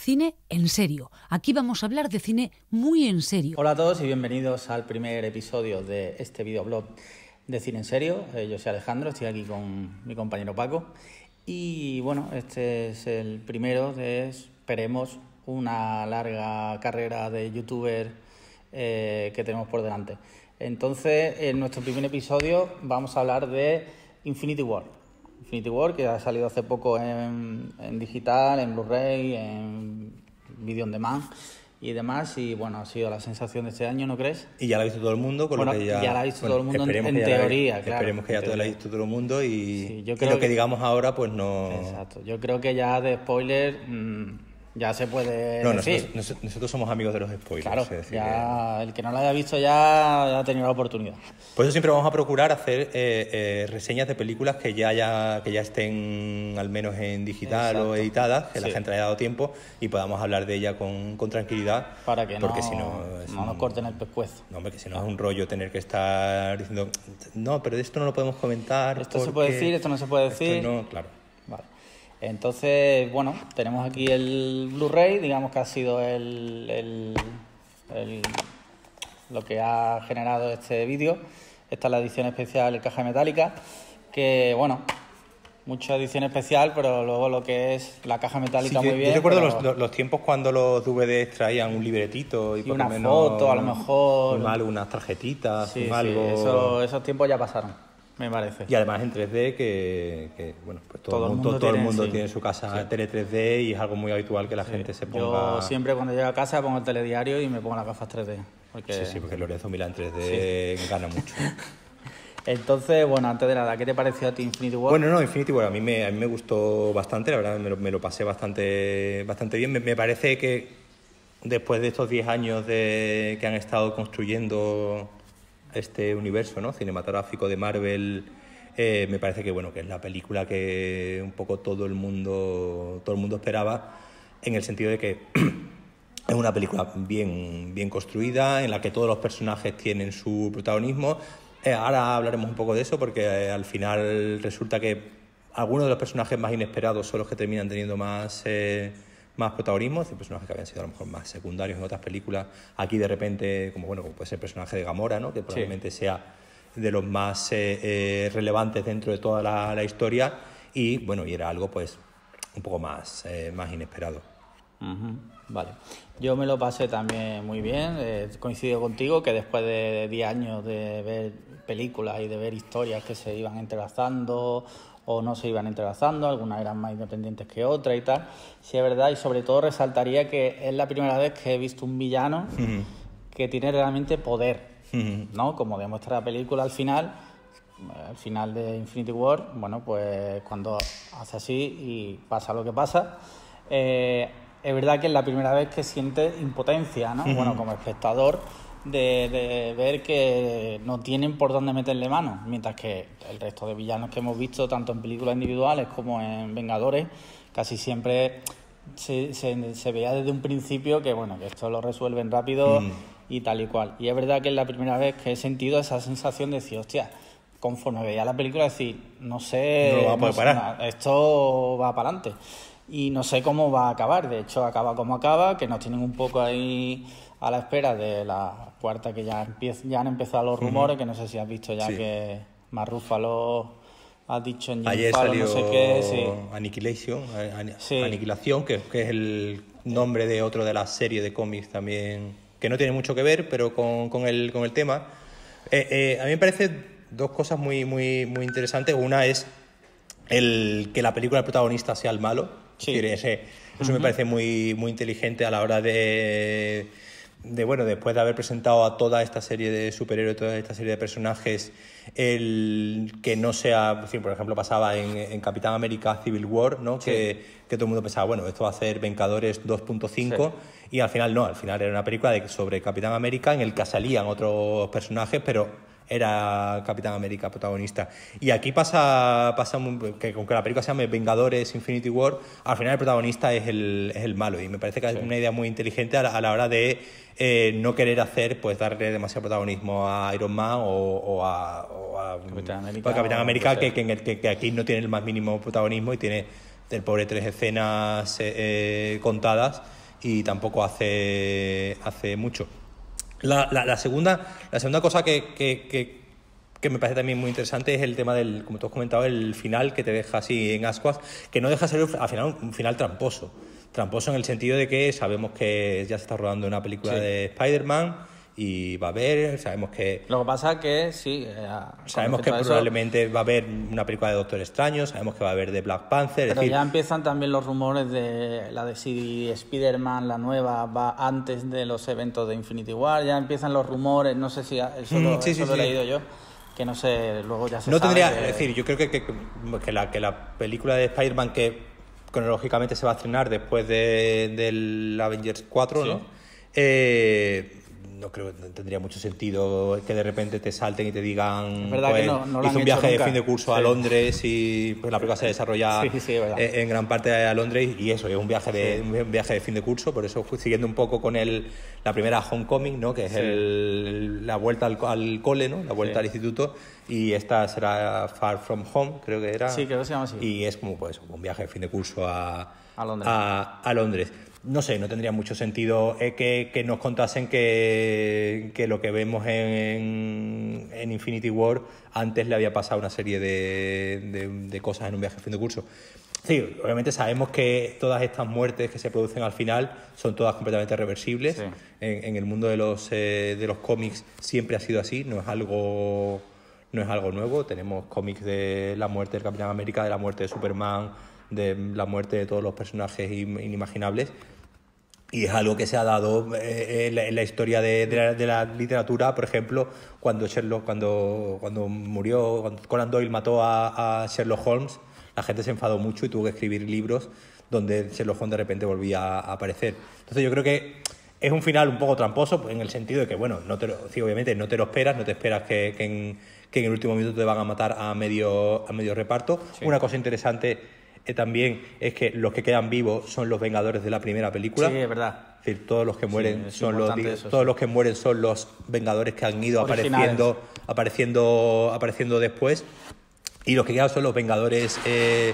Cine en serio. Aquí vamos a hablar de cine muy en serio. Hola a todos y bienvenidos al primer episodio de este videoblog de Cine en Serio. Yo soy Alejandro, estoy aquí con mi compañero Paco. Y bueno, este es el primero de, esperemos, una larga carrera de youtuber que tenemos por delante. Entonces, en nuestro primer episodio vamos a hablar de Infinity War. Infinity War, que ha salido hace poco en digital, en Blu-ray, en Video on Demand y demás. Y bueno, ha sido la sensación de este año, ¿no crees? Y ya la ha visto todo el mundo, ya la ha visto todo el mundo en teoría, claro. Esperemos que ya la haya visto todo el mundo y, sí, yo y creo lo que digamos ahora, pues no... Exacto, yo creo que ya de spoiler ya se puede decir. Nosotros somos amigos de los spoilers. Claro, es decir, ya el que no lo haya visto ya ha tenido la oportunidad. Por eso siempre vamos a procurar hacer reseñas de películas que ya estén al menos en digital. Exacto. O editadas, que la gente haya dado tiempo y podamos hablar de ella con tranquilidad. Para que porque no nos corten el pescuezo. No, hombre, que si no es un rollo tener que estar diciendo no, pero de esto no lo podemos comentar. Esto se puede decir, esto no se puede decir. No, claro. Vale. Entonces, bueno, tenemos aquí el Blu-ray, digamos que ha sido lo que ha generado este vídeo. Esta es la edición especial caja metálica, que bueno, mucha edición especial, pero luego lo que es la caja metálica muy bien. Yo recuerdo los tiempos cuando los DVDs traían un libretito y por una lo menos foto, a lo mejor. Algunas tarjetitas, algo. Esos tiempos ya pasaron. Me parece. Y además en 3D que bueno, pues todo el mundo tiene en su casa tele 3D y es algo muy habitual que la gente se ponga... Yo siempre cuando llego a casa pongo el telediario y me pongo las gafas 3D. Porque Lorenzo Milá en 3D gana mucho. Entonces, bueno, antes de nada, ¿qué te pareció a ti Infinity War? Bueno, Infinity War a mí me gustó bastante, la verdad me lo pasé bastante bien. Me parece que después de estos 10 años que han estado construyendo este universo, ¿no?, cinematográfico de Marvel, me parece que bueno, que es la película que un poco todo el mundo esperaba, en el sentido de que es una película bien construida, en la que todos los personajes tienen su protagonismo. Ahora hablaremos un poco de eso, porque al final resulta que algunos de los personajes más inesperados son los que terminan teniendo más protagonismo, personajes que habían sido a lo mejor más secundarios en otras películas. Aquí de repente, como puede ser el personaje de Gamora, ¿no?, que probablemente sea de los más relevantes dentro de toda la historia, y bueno, y era algo pues un poco más inesperado. Vale, yo me lo pasé también muy bien. Coincido contigo que después de 10 años de ver películas y de ver historias que se iban entrelazando o no se iban entrelazando, algunas eran más independientes que otras y tal, sí es verdad, y sobre todo resaltaría que es la primera vez que he visto un villano que tiene realmente poder, ¿no? Como demuestra la película al final de Infinity War. Bueno, pues cuando hace así y pasa lo que pasa, es verdad que es la primera vez que siente impotencia, ¿no? Bueno, como espectador, de ver que no tienen por dónde meterle mano, mientras que el resto de villanos que hemos visto, tanto en películas individuales como en Vengadores, casi siempre se veía desde un principio que bueno, que esto lo resuelven rápido y tal y cual. Y es verdad que es la primera vez que he sentido esa sensación de decir, hostia, conforme veía la película, decir, no sé, no lo va a poder parar. Esto va para adelante. Y no sé cómo va a acabar. De hecho, acaba como acaba, que nos tienen un poco ahí a la espera de la cuarta, que ya han empezado los rumores, que no sé si has visto ya que Mark Ruffalo ha dicho en ayer Palo, salió no sé qué, Aniquilación, que es el nombre de otro de la serie de cómics también, que no tiene mucho que ver, pero con el tema. A mí me parece dos cosas muy interesantes. Una es que la película del protagonista sea el malo. Sí. Es decir, eso me parece muy inteligente a la hora de bueno, después de haber presentado a toda esta serie de superhéroes, toda esta serie de personajes, el que no sea, por ejemplo, pasaba en Capitán América Civil War, ¿no? Sí. Que todo el mundo pensaba, bueno, esto va a ser Vengadores 2.5, y al final no, al final era una película sobre Capitán América en el que salían otros personajes, pero era Capitán América protagonista. Y aquí pasa que con que la película se llame Vengadores Infinity War, al final el protagonista es el malo, y me parece que es una idea muy inteligente a la hora de no querer darle demasiado protagonismo a Iron Man o a Capitán América, que aquí no tiene el más mínimo protagonismo y tiene del pobre 3 escenas contadas y tampoco hace mucho. La segunda cosa que me parece también muy interesante es el tema del, como tú has comentado, el final que te deja así en ascuas, que no deja de ser al final un final tramposo. Tramposo en el sentido de que sabemos que ya se está rodando una película de Spider-Man y va a haber, sabemos que... Lo que pasa es que sí... sabemos que probablemente va a haber una película de Doctor Extraño, sabemos que va a haber de Black Panther... Pero ya empiezan también los rumores de la de si Spider-Man, la nueva, va antes de los eventos de Infinity War, ya empiezan los rumores, no sé si eso lo he leído yo, que no sé, luego ya se no sabe... tendría, es decir, yo creo que la película de Spider-Man que cronológicamente se va a estrenar después del Avengers 4, ¿no? No creo que tendría mucho sentido que de repente te salten y te digan pues, no hizo un viaje de fin de curso a Londres y pues la película se desarrolla en gran parte a Londres y eso es un viaje de fin de curso, por eso siguiendo un poco con la primera Homecoming, ¿no? Que es la vuelta al cole, ¿no? La vuelta al instituto, y esta será Far From Home, creo que era. Sí, creo que se llama así. Y es como pues un viaje de fin de curso a Londres. No sé, no tendría mucho sentido que nos contasen que lo que vemos en Infinity War antes le había pasado una serie de cosas en un viaje de fin de curso. Sí, obviamente sabemos que todas estas muertes que se producen al final son todas completamente reversibles. Sí. En el mundo de los cómics siempre ha sido así, no es algo nuevo. Tenemos cómics de la muerte del Capitán América, de la muerte de Superman, de la muerte de todos los personajes inimaginables, y es algo que se ha dado en la historia de la literatura. Por ejemplo, cuando Conan Doyle mató a Sherlock Holmes, la gente se enfadó mucho y tuvo que escribir libros donde Sherlock Holmes de repente volvía a aparecer. Entonces yo creo que es un final un poco tramposo en el sentido de que, bueno, obviamente no te lo esperas, no te esperas que en el último minuto te van a matar a medio reparto. Sí. Una cosa interesante también es que los que quedan vivos son los Vengadores de la primera película. Sí, es verdad. Es decir, todos los que mueren son los Vengadores que han ido apareciendo después, y los que quedan son los que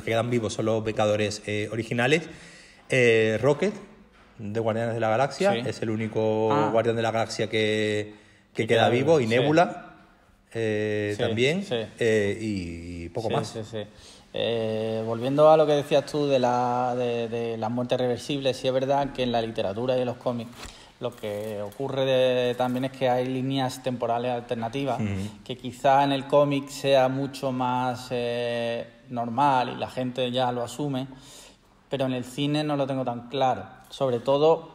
quedan vivos son los Vengadores originales. Rocket, de Guardianes de la Galaxia, es el único Guardián de la Galaxia que queda vivo, y Nebula. También. Y poco más. Volviendo a lo que decías tú de las muertes reversibles, sí es verdad que en la literatura y en los cómics lo que ocurre también es que hay líneas temporales alternativas, que quizá en el cómic sea mucho más normal y la gente ya lo asume, pero en el cine no lo tengo tan claro, sobre todo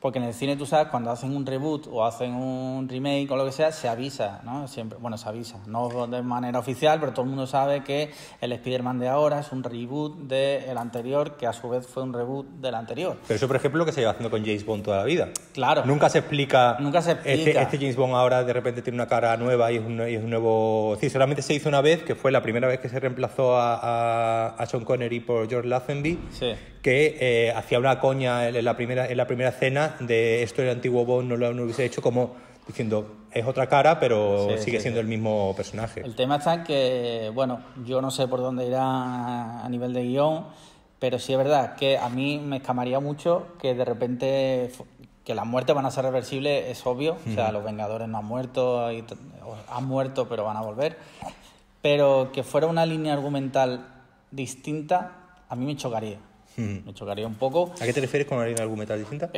porque en el cine, tú sabes, cuando hacen un reboot o hacen un remake o lo que sea, se avisa, ¿no? Siempre, bueno, se avisa, no de manera oficial, pero todo el mundo sabe que el Spider-Man de ahora es un reboot del anterior, que a su vez fue un reboot del anterior. Pero eso, por ejemplo, lo que se lleva haciendo con James Bond toda la vida. Claro. Nunca se explica. Este James Bond ahora de repente tiene una cara nueva y es un nuevo... Sí, solamente se hizo una vez, que fue la primera vez que se reemplazó a Sean Connery por George Lazenby, que hacía una coña en la primera escena de esto el antiguo Bond no lo hubiese hecho, como diciendo es otra cara, pero sigue siendo el mismo personaje. El tema está en que, bueno, yo no sé por dónde irá a nivel de guión, pero sí es verdad que a mí me escamaría mucho que de repente que las muertes van a ser reversibles, es obvio. O sea, los Vengadores no han muerto, han muerto pero van a volver, pero que fuera una línea argumental distinta a mí me chocaría. Me chocaría un poco. ¿A qué te refieres con una línea argumental distinta?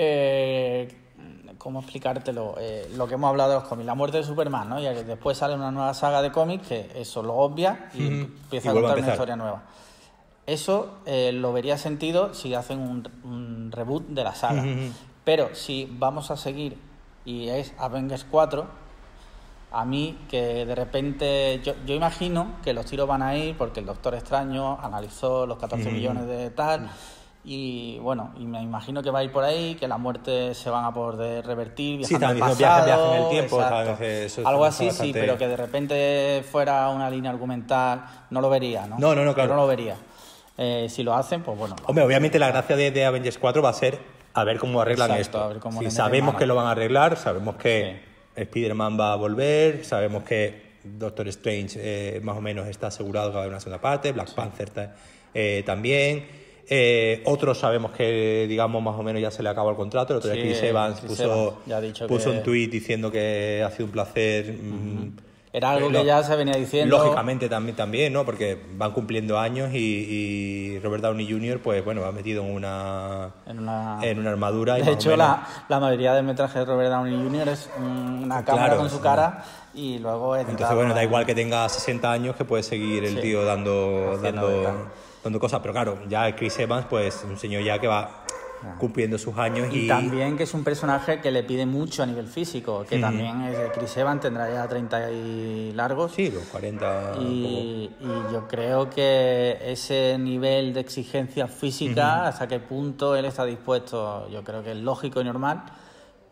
¿Cómo explicártelo? Lo que hemos hablado de los cómics, la muerte de Superman, ¿no? Ya que después sale una nueva saga de cómics que eso lo obvia y empieza a contar una historia nueva. Eso lo vería sentido si hacen un reboot de la saga. Pero si vamos a seguir y es Avengers 4, a mí que de repente yo imagino que los tiros van a ir porque el Doctor Extraño analizó los 14 millones de tal y bueno, y me imagino que va a ir por ahí, que las muertes se van a poder revertir viajando al pasado, viaje en el tiempo, algo así, bastante... sí, pero que de repente fuera una línea argumental no lo vería, ¿no? No, claro. Yo no lo vería. Si lo hacen, pues bueno. Hombre, obviamente la gracia de Avengers 4 va a ser a ver cómo arreglan esto. Si sabemos que lo van a arreglar, sabemos que Spider-Man va a volver, sabemos que Doctor Strange más o menos está asegurado que va a haber una segunda parte, Black Panther también. Otros sabemos que, digamos, más o menos ya se le acabó el contrato. El otro día Chris Evans puso un tuit diciendo que ha sido un placer. Era algo que ya se venía diciendo. Lógicamente también, ¿no? Porque van cumpliendo años y Robert Downey Jr. pues bueno, va metido en una armadura. De hecho, la mayoría del metraje de Robert Downey Jr. es una cámara con su cara y luego... Entonces, bueno, da igual que tenga 60 años que puede seguir el tío dando cosas. Pero claro, ya Chris Evans, pues un señor ya que va cumpliendo sus años. Y también que es un personaje que le pide mucho a nivel físico, que también Chris Evans tendrá ya 30 y largos. Sí, los 40. Y yo creo que ese nivel de exigencia física, hasta qué punto él está dispuesto, yo creo que es lógico y normal.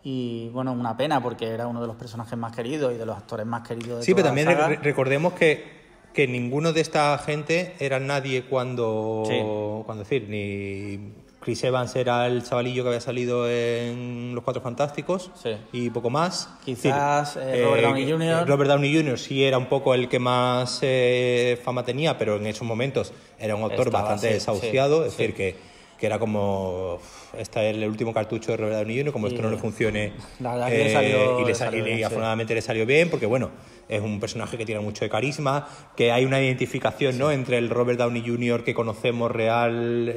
Y bueno, una pena porque era uno de los personajes más queridos y de los actores más queridos de sí, toda pero también la saga. Recordemos que ninguno de esta gente era nadie cuando decir, ni Chris Evans era el chavalillo que había salido en Los Cuatro Fantásticos y poco más. Quizás Robert Downey Jr. Robert Downey Jr. sí era un poco el que más fama tenía, pero en esos momentos era un actor bastante desahuciado, es decir, que era como este es el último cartucho de Robert Downey Jr., como esto no le funcione, la verdad que y afortunadamente le salió bien, porque bueno, es un personaje que tiene mucho de carisma, que hay una identificación, ¿no?, entre el Robert Downey Jr. que conocemos real,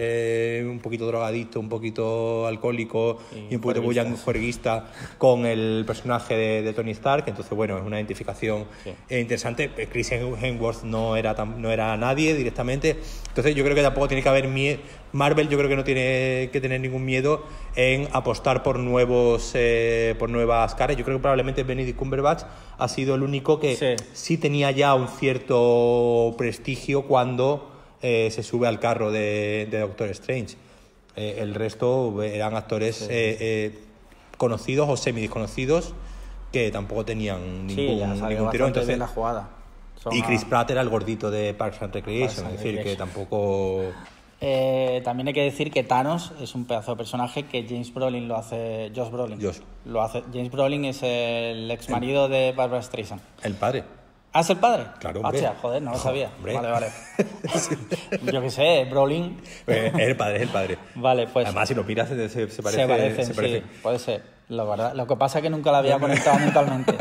un poquito drogadicto, un poquito alcohólico y un poquito juerguista, con el personaje de Tony Stark. Entonces, bueno, es una identificación interesante. Chris Hemsworth no era nadie directamente. Entonces, yo creo que tampoco tiene que haber Marvel, yo creo que no tiene que tener ningún miedo en apostar por nuevas caras. Yo creo que probablemente Benedict Cumberbatch ha sido el único que sí tenía ya un cierto prestigio cuando se sube al carro de Doctor Strange. El resto eran actores conocidos o semidesconocidos que tampoco tenían ningún tirón. Entonces, la jugada. Y Chris Pratt era el gordito de Parks and Recreation, es decir, que tampoco... También hay que decir que Thanos es un pedazo de personaje que James Brolin lo hace. Josh Brolin. Lo hace. James Brolin es el ex marido de Barbara Streisand. El padre. ¿Ah, es el padre? Claro, hombre. Hostia, joder, no lo sabía. Vale. Yo qué sé, Brolin. Es el padre. Vale, pues. Además, si lo miras, se parece. Se parecen. Sí, puede ser. Lo que pasa es que nunca lo había conectado mentalmente.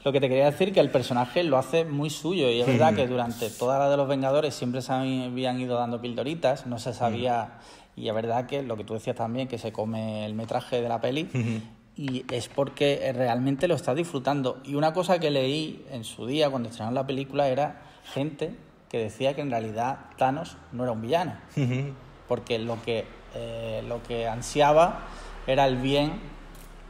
Lo que te quería decir que el personaje lo hace muy suyo y es verdad que durante toda la de los Vengadores siempre se habían ido dando pildoritas, no se sabía, y es verdad que lo que tú decías también, que se come el metraje de la peli y es porque realmente lo está disfrutando. Y una cosa que leí en su día cuando estrenaron la película era gente que decía que en realidad Thanos no era un villano, porque lo que ansiaba era el bien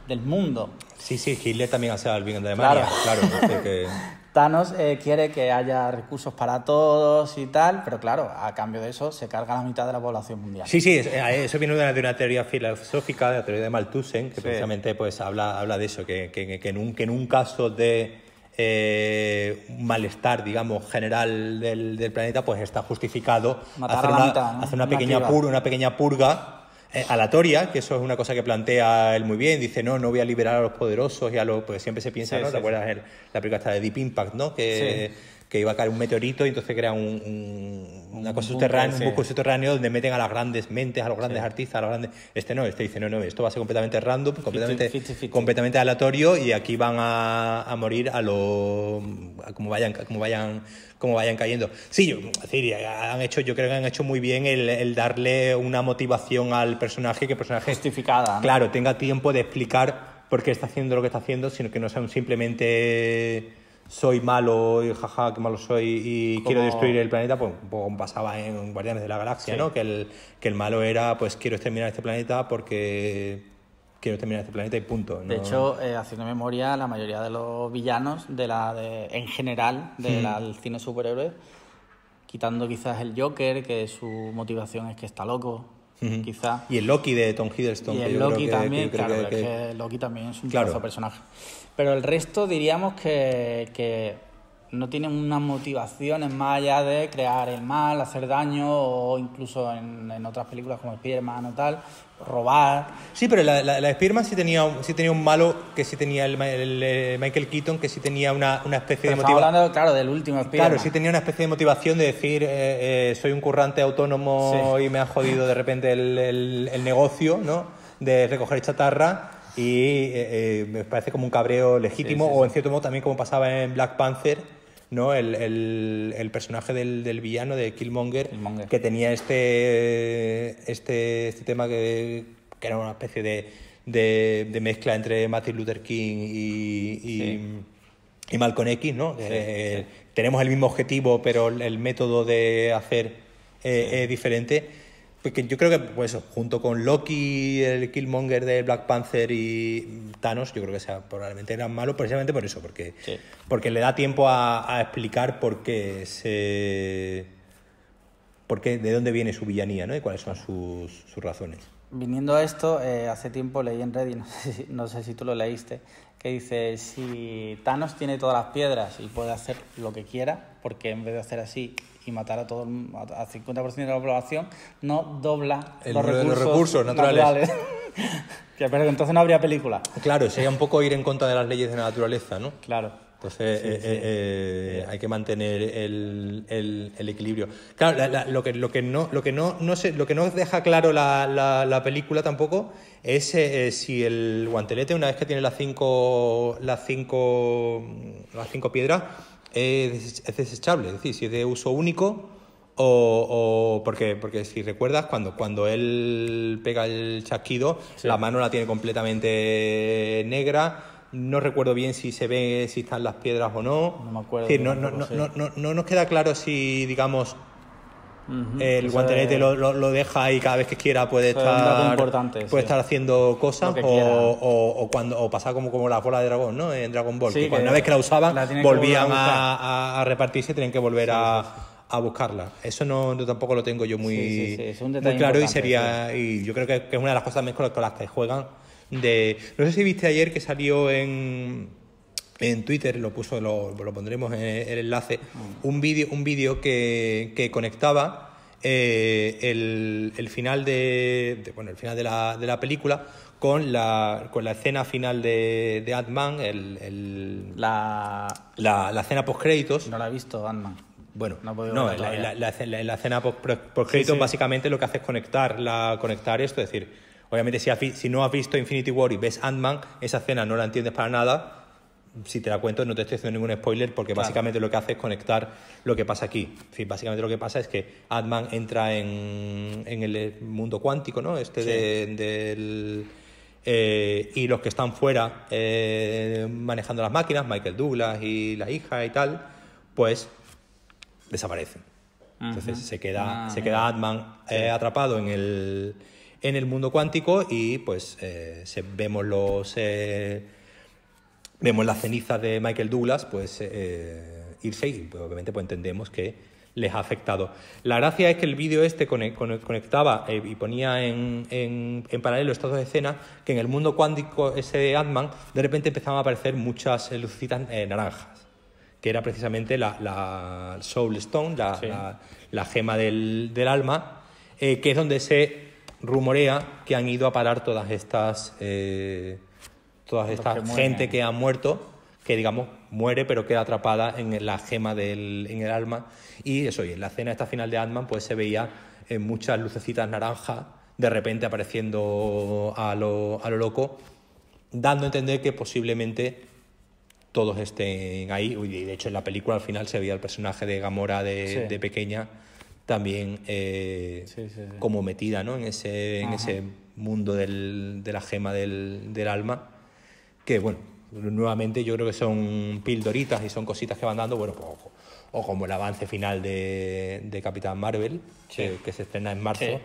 del mundo. Sí, Hitler también hacía el bien de Alemania. Claro. Porque... Thanos quiere que haya recursos para todos y tal, pero claro, a cambio de eso se carga la mitad de la población mundial. Sí, eso viene de una teoría filosófica, de la teoría de Malthussen, que precisamente pues habla de eso, que en un caso de malestar, digamos, general del planeta, pues está justificado hacer una pequeña purga aleatoria, que eso es una cosa que plantea él muy bien. Dice, no voy a liberar a los poderosos y a los... Pues siempre se piensa, ¿no? ¿Te acuerdas la película esta de Deep Impact, ¿no? Que iba a caer un meteorito y entonces crea un buco subterráneo donde meten a las grandes mentes, a los grandes artistas, a los grandes... Este dice, no, esto va a ser completamente random, completamente aleatorio y aquí van a morir como vayan cayendo. Sí, yo creo que han hecho muy bien el darle una motivación al personaje, que el personaje justificada, ¿no? Claro, tenga tiempo de explicar por qué está haciendo lo que está haciendo, sino que no sea simplemente soy malo y jaja, qué malo soy y quiero destruir el planeta, pues un poco pasaba en Guardianes de la Galaxia, ¿no? Que el malo era, pues quiero exterminar este planeta porque quiero exterminar este planeta y punto, ¿no? De hecho, haciendo memoria, la mayoría de los villanos en general del cine superhéroe, quitando quizás el Joker, que su motivación es que está loco, quizás. Y el Loki de Tom Hiddleston. Y el Loki también, es que Loki también es un pedazo de personaje. Pero el resto diríamos que no tienen unas motivaciones más allá de crear el mal, hacer daño, o incluso en otras películas como Spider-Man o tal, robar. Sí, pero la Spider-Man sí tenía un malo, que sí tenía el Michael Keaton, que sí tenía una especie de motivación. Hablando, claro, del último Spider-Man. Claro, sí tenía una especie de motivación de decir, soy un currante autónomo y me ha jodido de repente el negocio, ¿no? De recoger chatarra, y me parece como un cabreo legítimo, o en cierto modo también como pasaba en Black Panther, ¿no? El personaje del villano de Killmonger, que tenía este tema que era una especie de mezcla entre Martin Luther King y Malcolm X, ¿no? Tenemos el mismo objetivo, pero el método de hacer es diferente. Porque yo creo que, pues, junto con Loki, el Killmonger de Black Panther y Thanos, yo creo que probablemente eran malos precisamente por eso, porque le da tiempo a explicar de dónde viene su villanía, ¿no? Y cuáles son sus razones. Viniendo a esto, hace tiempo leí en Reddit, no sé si tú lo leíste, que dice, si Thanos tiene todas las piedras y puede hacer lo que quiera, porque en vez de hacer así y matar a 50% de la población, no dobla los recursos naturales. Pero entonces no habría película. Claro, sería un poco ir en contra de las leyes de la naturaleza, ¿no? Claro. Entonces hay que mantener el equilibrio. Claro, lo que no deja claro la película tampoco es si el guantelete, una vez que tiene las cinco piedras, es desechable, es decir, si es de uso único o porque si recuerdas, cuando él pega el chasquido, la mano la tiene completamente negra. No recuerdo bien si se ve si están las piedras o no. No me acuerdo. Es decir, no nos queda claro si, digamos, el guantelete lo deja y cada vez que quiera puede estar haciendo cosas, o pasar como la bola de dragón, ¿no? En Dragon Ball, que una vez que la usaban volvían a repartirse y tenían que volver a buscarla. Eso no tampoco lo tengo yo muy claro, y yo creo que es una de las cosas también con las que juegan. No sé si viste ayer que salió en Twitter, lo pondremos en el enlace, un vídeo que conectaba el final el final de la película con la escena final de Ant-Man, la escena post créditos. No la he visto, Ant-Man. Bueno, la escena post créditos básicamente lo que hace es conectar esto, es decir, obviamente si no has visto Infinity War y ves Ant-Man, esa escena no la entiendes para nada. Si te la cuento, no te estoy haciendo ningún spoiler, porque básicamente lo que hace es conectar lo que pasa aquí. En fin, básicamente lo que pasa es que Ant-Man entra en el mundo cuántico, ¿no? Y los que están fuera manejando las máquinas, Michael Douglas y la hija y tal, pues desaparecen. Entonces se queda Ant-Man atrapado en el mundo cuántico, y pues vemos las cenizas de Michael Douglas pues irse, y pues, obviamente pues entendemos que les ha afectado. La gracia es que el vídeo conectaba y ponía en paralelo estos dos escenas, que en el mundo cuántico ese de Ant-Man de repente empezaban a aparecer muchas lucecitas naranjas, que era precisamente la Soul Stone, la gema del alma, que es donde se rumorea que han ido a parar toda esta gente que ha muerto, que digamos muere pero queda atrapada en la gema en el alma. Y eso, y en la escena esta final de Ant-Man pues se veía muchas lucecitas naranjas de repente apareciendo a lo loco, dando a entender que posiblemente todos estén ahí. Y de hecho en la película al final se veía el personaje de Gamora de pequeña también como metida, ¿no? en ese mundo de la gema del alma, que bueno, nuevamente yo creo que son pildoritas y son cositas que van dando, bueno, pues, o como el avance final de Capitán Marvel, que se estrena en marzo,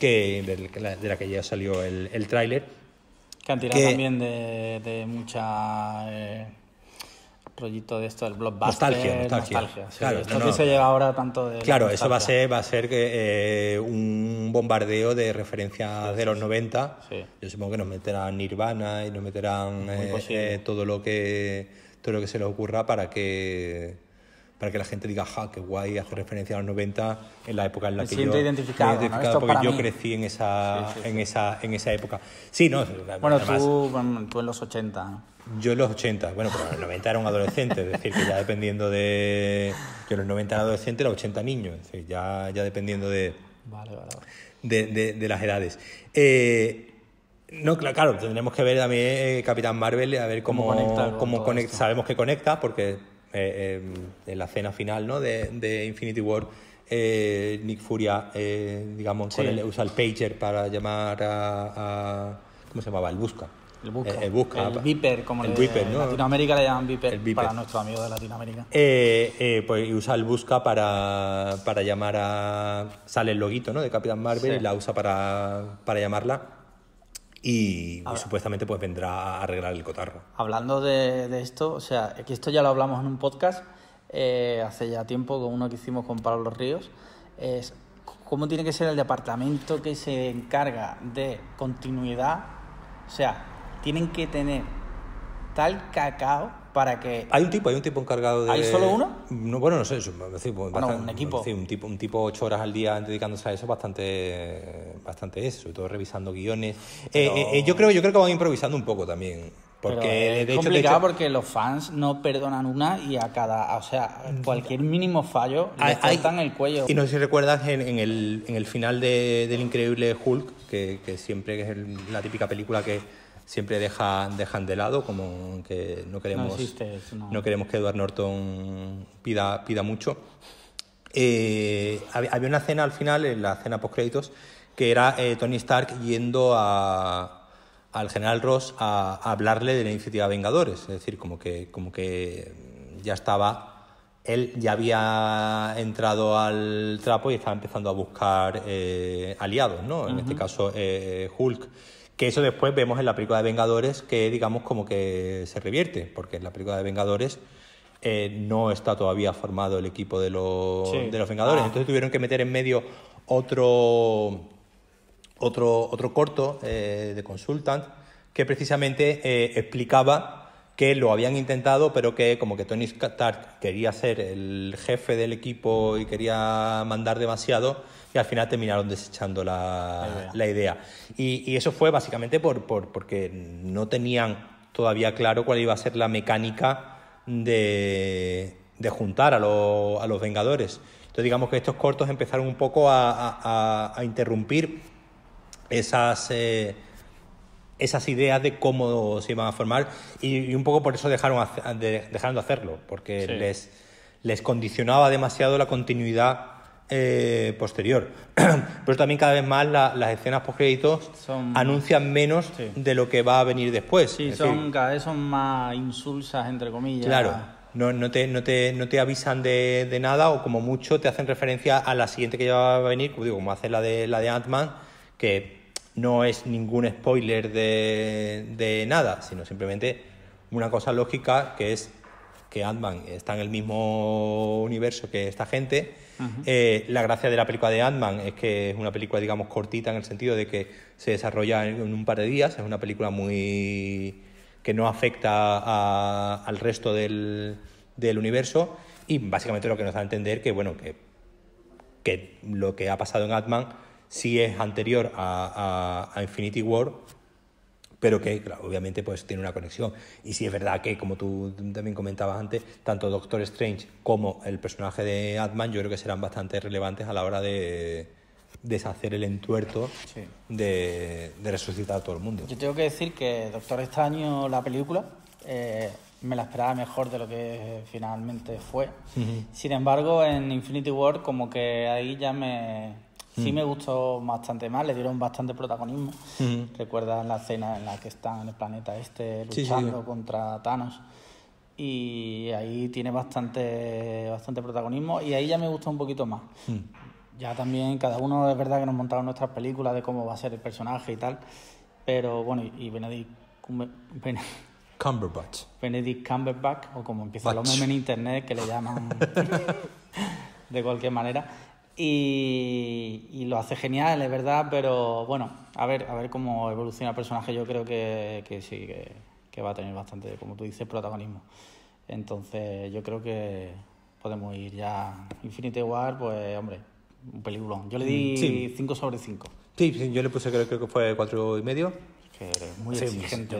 de la que ya salió el tráiler. Que han tirado también de mucha... rollito de esto, el blockbuster, nostalgia. Sí, claro, esto que se lleva ahora tanto de... Claro, eso va a ser que un bombardeo de referencias de los 90. Sí. Yo supongo que nos meterán Nirvana y nos meterán todo lo que se les ocurra para que para que la gente diga, ja, qué guay, hace referencia a los 90 en la época en la Me que siento yo identificado, ¿no? Esto porque para yo mí. crecí en esa, Sí, sí, en esa época. Sí, no, Bueno, además, tú en los 80, ¿no? yo en los 80, bueno, pero en los 90 era un adolescente, es decir, que ya dependiendo de... Yo en los 90 era adolescente, en los 80 niño, es decir, ya dependiendo de... Vale. De las edades. No, claro, tendremos que ver también Capitán Marvel, a ver cómo conecta. Sabemos que conecta, porque en la escena final, ¿no? de Infinity War, Nick Furia, digamos, Sí. usa el pager para llamar a ¿cómo se llamaba? El Busca. El Busca. El Busca. El Viper, como el en Viper, ¿no? Latinoamérica le llaman Viper, El Viper. para nuestros amigos de Latinoamérica. Pues usa el Busca para llamar a... Sale el loguito, ¿no? de Capitán Marvel, Sí. y la usa para llamarla. Y supuestamente pues vendrá a arreglar el cotarro. Hablando de esto, o sea, que esto ya lo hablamos en un podcast hace ya tiempo, con uno que hicimos con Pablo Ríos, es cómo tiene que ser el departamento que se encarga de continuidad. O sea, tienen que tener tal cacao para que... Hay un tipo encargado de... ¿Hay solo uno? No, bueno, no sé, es decir, un equipo. Un tipo 8 horas al día dedicándose a eso, bastante eso, sobre todo revisando guiones. Yo creo que van improvisando un poco también. Porque es complicado porque los fans no perdonan una y a cada... O sea, cualquier mínimo fallo le cortan el cuello. Y no sé si recuerdas en el final del Increíble Hulk, que siempre es la típica película que siempre dejan de lado, como que no queremos, No existe eso, no. No queremos que Edward Norton pida mucho. Había una escena al final, en la escena post-créditos, que era Tony Stark yendo al General Ross a hablarle de la iniciativa Vengadores. Es decir, como que ya estaba... Él ya había entrado al trapo y estaba empezando a buscar aliados, ¿no? En este caso, Hulk. Que eso después vemos en la película de Vengadores, que digamos como que se revierte, porque en la película de Vengadores no está todavía formado el equipo de los Vengadores. Entonces tuvieron que meter en medio otro corto de Consultant, que precisamente explicaba que lo habían intentado, pero que como que Tony Stark quería ser el jefe del equipo y quería mandar demasiado, y al final terminaron desechando la idea. Y eso fue básicamente porque no tenían todavía claro cuál iba a ser la mecánica de juntar a los Vengadores. Entonces digamos que estos cortos empezaron un poco a interrumpir esas ideas de cómo se iban a formar, y un poco por eso dejaron de hacerlo, porque les condicionaba demasiado la continuidad posterior. Pero también cada vez más las escenas postcréditos anuncian menos de lo que va a venir después. Sí, cada vez son más insulsas, entre comillas. Claro, no te avisan de nada, o como mucho te hacen referencia a la siguiente que ya va a venir, como hace la de Ant-Man, que no es ningún spoiler de nada, sino simplemente una cosa lógica, que es que Ant-Man está en el mismo universo que esta gente. La gracia de la película de Ant-Man es que es una película, digamos, cortita, en el sentido de que se desarrolla en un par de días. Es una película que no afecta al resto del universo, y básicamente lo que nos da a entender que lo que ha pasado en Ant-Man sí es anterior a Infinity War, pero que, claro, obviamente pues tiene una conexión. Y sí es verdad que, como tú también comentabas antes, tanto Doctor Strange como el personaje de Ant-Man, yo creo que serán bastante relevantes a la hora de deshacer el entuerto de resucitar a todo el mundo. Yo tengo que decir que Doctor Extraño, la película, me la esperaba mejor de lo que finalmente fue. Sin embargo, en Infinity War, como que ahí ya sí me gustó bastante más, le dieron bastante protagonismo. ¿Recuerdas la escena en la que están en el planeta luchando contra Thanos? Y ahí tiene bastante protagonismo, y ahí ya me gustó un poquito más. Ya también cada uno, es verdad que nos montamos nuestras películas de cómo va a ser el personaje y tal, pero bueno, y Benedict Cumberbatch, o como empiezan los memes en internet, que le llaman de cualquier manera, y lo hace genial, es verdad, pero bueno, a ver cómo evoluciona el personaje. Yo creo que sí, que va a tener bastante, como tú dices, protagonismo. Entonces yo creo que podemos ir ya. Infinity War, pues hombre, un peliculón. Yo le di 5 sobre 5. Sí, yo le puse, creo que fue 4,5. Que muy exigente.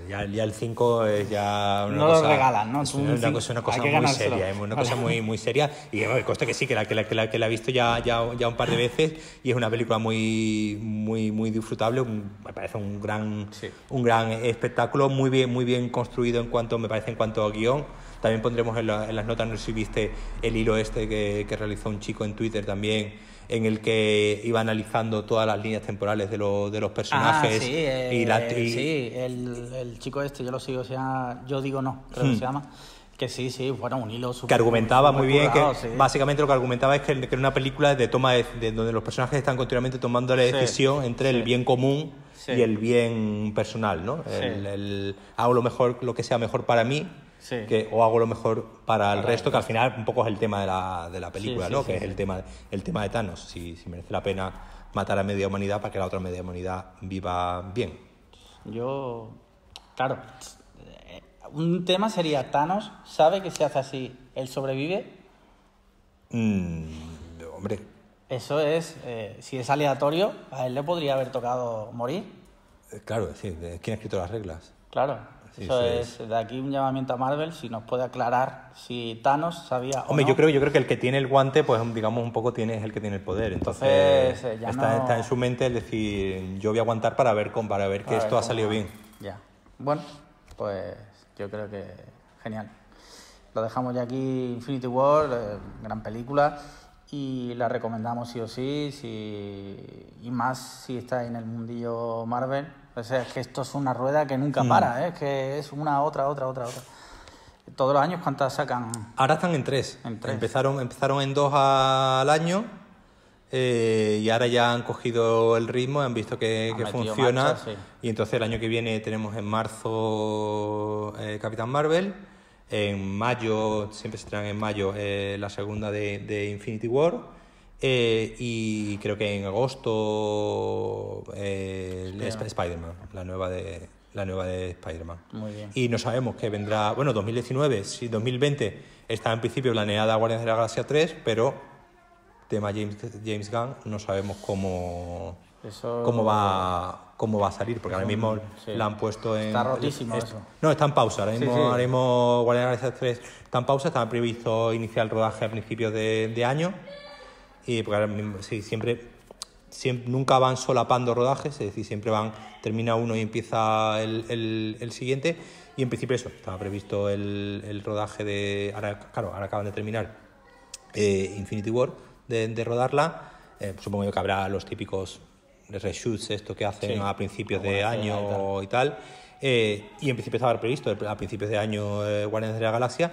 Ya el 5 es ya una no cosa... lo regalan, ¿no? Es una cosa muy seria, es una cosa muy seria. Y me consta que sí, que la he visto ya un par de veces y es una película muy disfrutable. Me parece un gran espectáculo, muy bien construido en cuanto a guión. También pondremos en las notas, no sé si viste el hilo que realizó un chico en Twitter también, en el que iba analizando todas las líneas temporales de los personajes. El chico yo lo sigo, se llama Yo Digo No, creo que se llama. Que sí, bueno, un hilo súper... Que argumentaba muy bien, currado, que básicamente lo que argumentaba es que era una película de toma de donde los personajes están continuamente tomando la decisión entre el bien común y el bien personal, ¿no? Hago lo que sea mejor para mí, o hago lo mejor para el resto, que al final un poco es el tema de la película, ¿no? Que es el tema de Thanos, si merece la pena matar a media humanidad para que la otra media humanidad viva bien. Claro, un tema sería: ¿Thanos sabe que si hace así él sobrevive? Hombre, eso es, si es aleatorio, a él le podría haber tocado morir. Claro, sí, ¿quién ha escrito las reglas? Claro. Eso es de aquí un llamamiento a Marvel, si nos puede aclarar si Thanos sabía o Hombre, no. yo creo que el que tiene el guante, pues digamos un poco es el que tiene el poder. Entonces está en su mente el decir, yo voy a aguantar para ver que esto ha salido bien. Ya. Bueno, pues yo creo que genial. Lo dejamos ya aquí, Infinity War, gran película, y la recomendamos sí o sí, y más si estáis en el mundillo Marvel. O sea, es que esto es una rueda que nunca para, es que es una, otra. Todos los años, ¿cuántas sacan? Ahora están en 3. Empezaron en 2 al año, y ahora ya han cogido el ritmo, han visto que funciona. Marcha, y entonces el año que viene tenemos en marzo Capitán Marvel, en mayo, siempre se traen en mayo, la segunda de Infinity War. Y creo que en agosto Spider-Man, la nueva de Spider-Man. Muy bien. Y no sabemos qué vendrá, 2019, sí, 2020 está en principio planeada Guardianes de la Galaxia 3, pero tema James Gunn, no sabemos cómo va a salir, porque ahora mismo la han puesto en... Está rotísimo eso. No, está en pausa, ahora mismo Guardianes de la Galaxia 3 está en pausa, estaba previsto iniciar el rodaje a principios de año. Y porque ahora mismo, siempre nunca van solapando rodajes, es decir, siempre termina uno y empieza el siguiente. Y en principio estaba previsto el rodaje de... Ahora acaban de terminar Infinity War, de rodarla. Supongo yo que habrá los típicos reshoots que hacen a principios de año y tal. Y en principio estaba previsto a principios de año Guardianes de la Galaxia.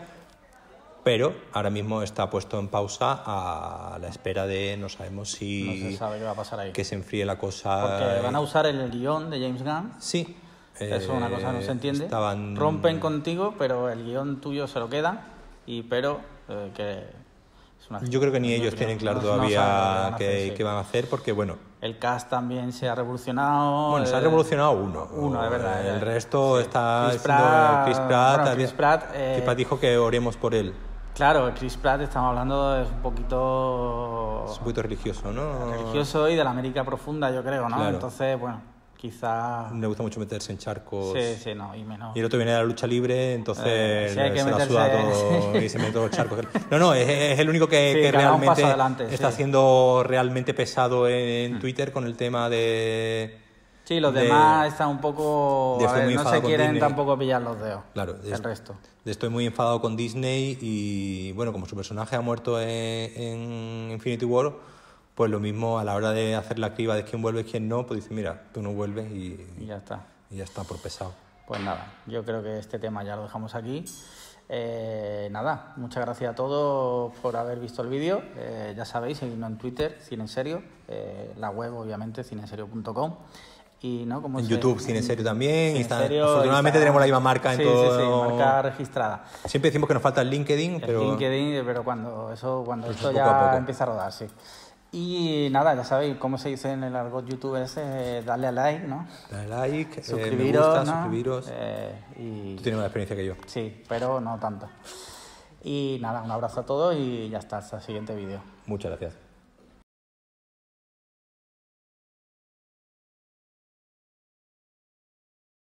Pero ahora mismo está puesto en pausa a la espera de... No sabemos si... No se sabe qué va a pasar ahí. Que se enfríe la cosa... Porque van a usar el guión de James Gunn. Sí. Eso es una cosa que no se entiende. Rompen contigo, pero el guión tuyo se lo quedan. Pero que... Yo creo que ni ellos tienen claro todavía qué van a hacer, porque bueno... El cast también se ha revolucionado. Bueno, se ha revolucionado uno. Uno, es verdad. El resto está... Chris Pratt. Chris Pratt dijo que oremos por él. Claro, Chris Pratt, estamos hablando, es un poquito religioso, ¿no? Religioso y de la América profunda, yo creo, ¿no? Claro. Entonces, bueno, quizá... Le gusta mucho meterse en charcos. Sí, no, y menos. Y el otro viene de la lucha libre, entonces sí, hay que se la meterse... suda todo y se mete todos los charcos. No, es el único que realmente está siendo realmente pesado en Twitter con el tema de... Sí, los demás están un poco... no se quieren tampoco pillar los dedos. Claro. El resto. Estoy muy enfadado con Disney y, bueno, como su personaje ha muerto en Infinity War, pues lo mismo a la hora de hacer la criba de quién vuelve y quién no, pues dice, mira, tú no vuelves y ya está. Y ya está, por pesado. Pues nada, yo creo que este tema ya lo dejamos aquí. Nada, muchas gracias a todos por haber visto el vídeo. Ya sabéis, seguidnos en Twitter, Cine en Serio, la web obviamente, cineserio.com. Y, ¿no? en YouTube, Cine en Serio también. Afortunadamente tenemos la misma marca en todo. Sí, marca registrada. Siempre decimos que nos falta el LinkedIn, pero cuando esto ya empieza a rodar, sí. Y nada, ya sabéis cómo se dice en el argot YouTube darle a like, ¿no? Dale like, suscribiros, me gusta, ¿no? suscribiros. Y... Tú tienes más experiencia que yo. Sí, pero no tanto. Y nada, un abrazo a todos y ya está, hasta el siguiente vídeo. Muchas gracias.